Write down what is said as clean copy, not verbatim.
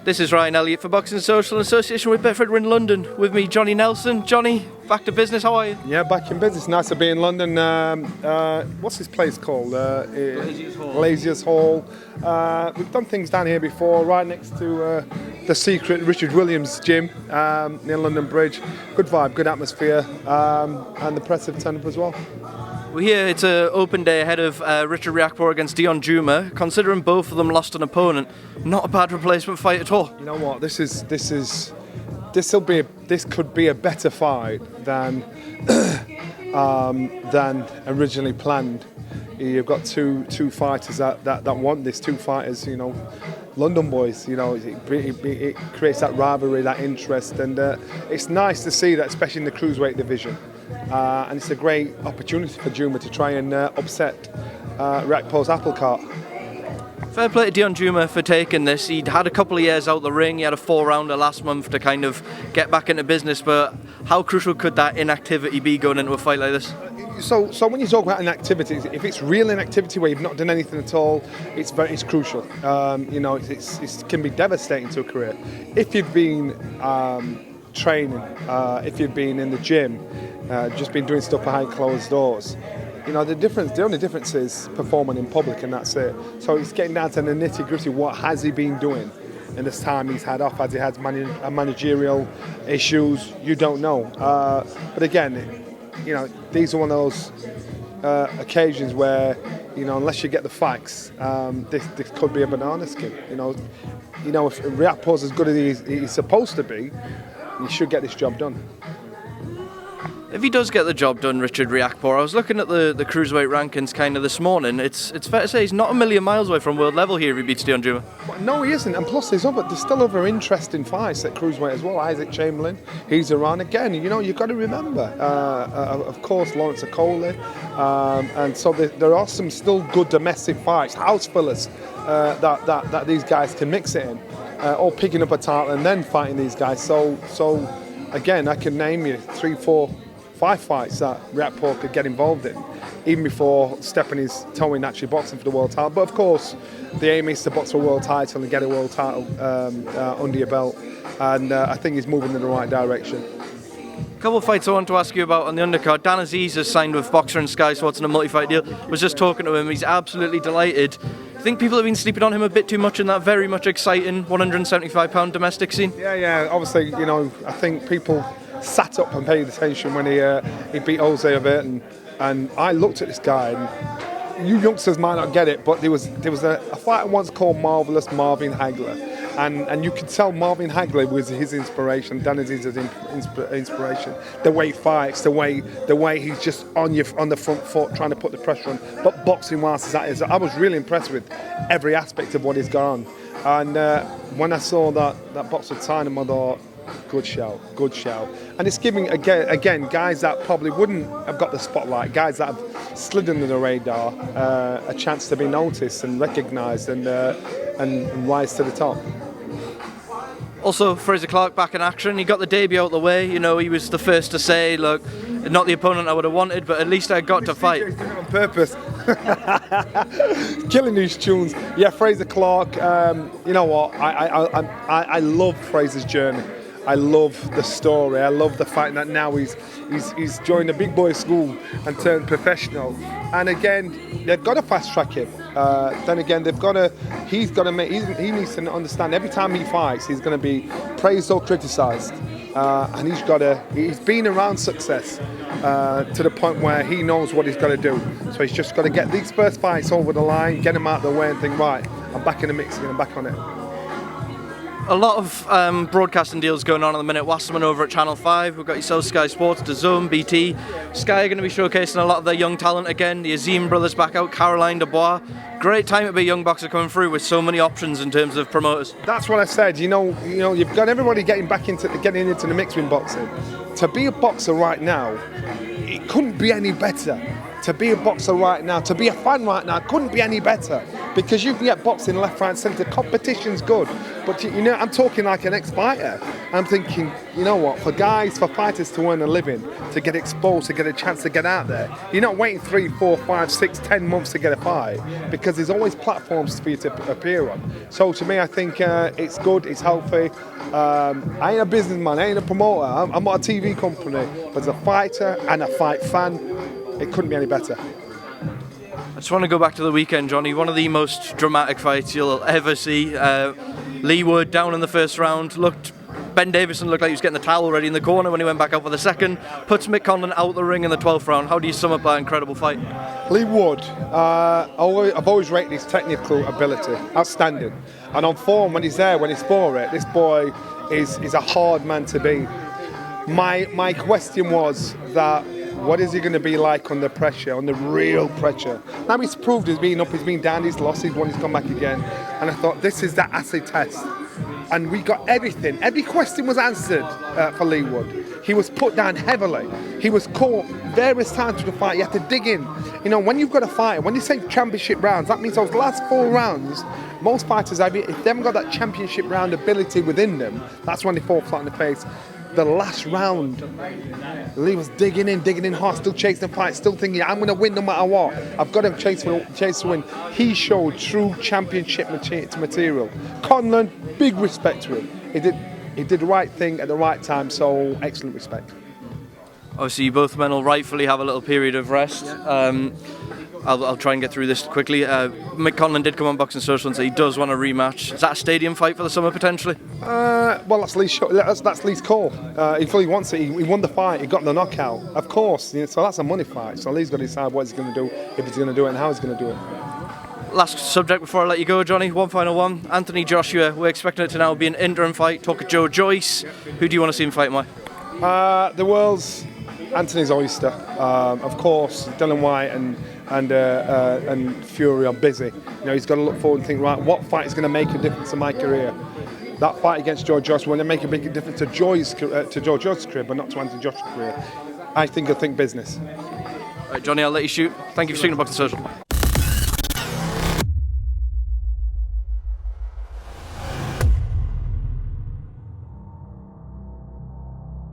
This is Ryan Elliott for Boxing Social in association with Bedford. We're in London. With me, Johnny Nelson. Johnny, back to business. How are you? Yeah, back in business. Nice to be in London. What's this place called? Laziest Hall. We've done things down here before, right next to the secret Richard Williams gym near London Bridge. Good vibe, good atmosphere, and the press have turned up as well. We're here, it's an open day ahead of Richard Riakporhe against Joshua-Jumah. Considering both of them lost an opponent, not a bad replacement fight at all. You know what? This could be a better fight than originally planned. You've got two fighters that want this. Two fighters, London boys. It creates that rivalry, that interest, and it's nice to see that, especially in the cruiserweight division. And it's a great opportunity for Jumah to try and upset Riakporhe's apple cart. Fair play to Joshua-Jumah for taking this. He'd had a couple of years out the ring. He had a 4-rounder last month to kind of get back into business. But how crucial could that inactivity be going into a fight like this? So when you talk about inactivity, if it's real inactivity where you've not done anything at all, it's crucial. It can be devastating to a career. If you've been training, if you've been in the gym, just been doing stuff behind closed doors, the only difference is performing in public, and that's it. So it's getting down to the nitty gritty. What has he been doing in this time he's had off? Has he had managerial issues? You don't know. But again, these are one of those occasions where, unless you get the facts, this could be a banana skin. If Riakporhe's as good as he's supposed to be, he should get this job done. If he does get the job done, Richard Riakporhe, I was looking at the cruiserweight rankings kind of this morning. It's fair to say he's not a million miles away from world level here if he beats Joshua-Jumah. No, he isn't. And plus, there's still other interesting fights at cruiserweight as well. Isaac Chamberlain, he's around again. You've got to remember, of course, Lawrence Okoli. And so there are some still good domestic fights, house fillers, that these guys can mix it in. Or picking up a title and then fighting these guys. So again, I can name you 3, 4, 5 fights that Riakporhe could get involved in, even before stepping his toe in actually boxing for the world title. But of course, the aim is to box for a world title and get a world title under your belt. And I think he's moving in the right direction. A couple of fights I want to ask you about on the undercard. Dan Aziz has signed with Boxer and Sky Sports in a multi-fight deal. Was just talking to him. He's absolutely delighted. I think people have been sleeping on him a bit too much in that very much exciting 175-pound domestic scene. Yeah. Obviously, I think people sat up and paid attention when he beat Jose a bit, and I looked at this guy, and you youngsters might not get it, but there was a fighter once called Marvelous Marvin Hagler, and you could tell Marvin Hagler was his inspiration, Dan Aziz's inspiration. The way he fights, the way he's just on the front foot trying to put the pressure on, but boxing whilst that is, I was really impressed with every aspect of what he's got on. And when I saw that box would sign him, I thought, good shout. And it's giving, again, guys that probably wouldn't have got the spotlight, guys that have slid under the radar, a chance to be noticed and recognised and rise to the top. Also, Fraser Clark back in action. He got the debut out of the way. He was the first to say, look, not the opponent I would have wanted, but at least I got to fight. He's doing it on purpose. Killing these tunes. Yeah, Fraser Clark, you know what? I love Fraser's journey. I love the story. I love the fact that now he's joined a big boy school and turned professional. And again, they've got to fast track him. Then again, he needs to understand every time he fights, he's going to be praised or criticised. And he's been around success to the point where he knows what he's got to do. So he's just got to get these first fights over the line, get them out of the way and think, right, I'm back in the mix again, I'm back on it. A lot of broadcasting deals going on at the minute. Wasserman over at Channel 5. We've got yourself, Sky Sports, DAZN, BT. Sky are going to be showcasing a lot of their young talent again. The Azim brothers back out, Caroline Dubois. Great time to be a young boxer coming through with so many options in terms of promoters. That's what I said. You've got everybody getting into the mix with boxing. To be a boxer right now, it couldn't be any better. To be a boxer right now, to be a fan right now, couldn't be any better, because you can get boxing left, right, centre. Competition's good. But I'm talking like an ex-fighter. I'm thinking, you know what? For fighters to earn a living, to get exposed, to get a chance to get out there, you're not waiting 3, 4, 5, 6, 10 months to get a fight, because there's always platforms for you to appear on. So to me, I think it's good, it's healthy. I ain't a businessman, I ain't a promoter. I'm not a TV company, but as a fighter and a fight fan, it couldn't be any better. I just want to go back to the weekend, Johnny. One of the most dramatic fights you'll ever see. Lee Wood down in the first round. Ben Davison looked like he was getting the towel ready in the corner when he went back out for the second. Puts Wood-Conlan out the ring in the 12th round. How do you sum up that incredible fight? Lee Wood, I've always rated his technical ability, outstanding. And on form, when he's there, when he's for it, this boy is a hard man to beat. My question was that, what is he going to be like under pressure, under real pressure? Now he's proved he's been up, he's been down, he's lost, he's won, he's come back again. And I thought, this is that acid test. And we got everything. Every question was answered for Lee Wood. He was put down heavily. He was caught various times through the fight. You have to dig in. When you've got a fight, when you say championship rounds, that means those last 4 rounds, most fighters, if they haven't got that championship round ability within them, that's when they fall flat in the face. The last round, Lee was digging in hard, still chasing the fight, still thinking, I'm going to win no matter what. I've got to chase to win. He showed true championship material. Conlan, big respect to him. He did the right thing at the right time, so excellent respect. Obviously, both men will rightfully have a little period of rest. I'll try and get through this quickly. Wood-Conlan did come on Boxing Social and say he does want a rematch. Is that a stadium fight for the summer potentially? Well, that's Lee's call. He fully wants it. He won the fight. He got the knockout. Of course. So that's a money fight. So Lee's got to decide what he's going to do, if he's going to do it, and how he's going to do it. Last subject before I let you go, Johnny. One final one. Anthony Joshua. We're expecting it to now be an interim fight. Talk of Joshua-Joyce. Who do you want to see him fight, Mike? The world's Anthony's oyster. Of course, Dylan White and Fury are busy. He's got to look forward and think, right, what fight is going to make a difference in my career? That fight against Joshua-Joyce will make a big difference to Joshua-Joyce's career, but not to Anthony Joshua's career. I think he'll think business. All right, Johnny, I'll let you shoot. Thank you for speaking to Boxing Social.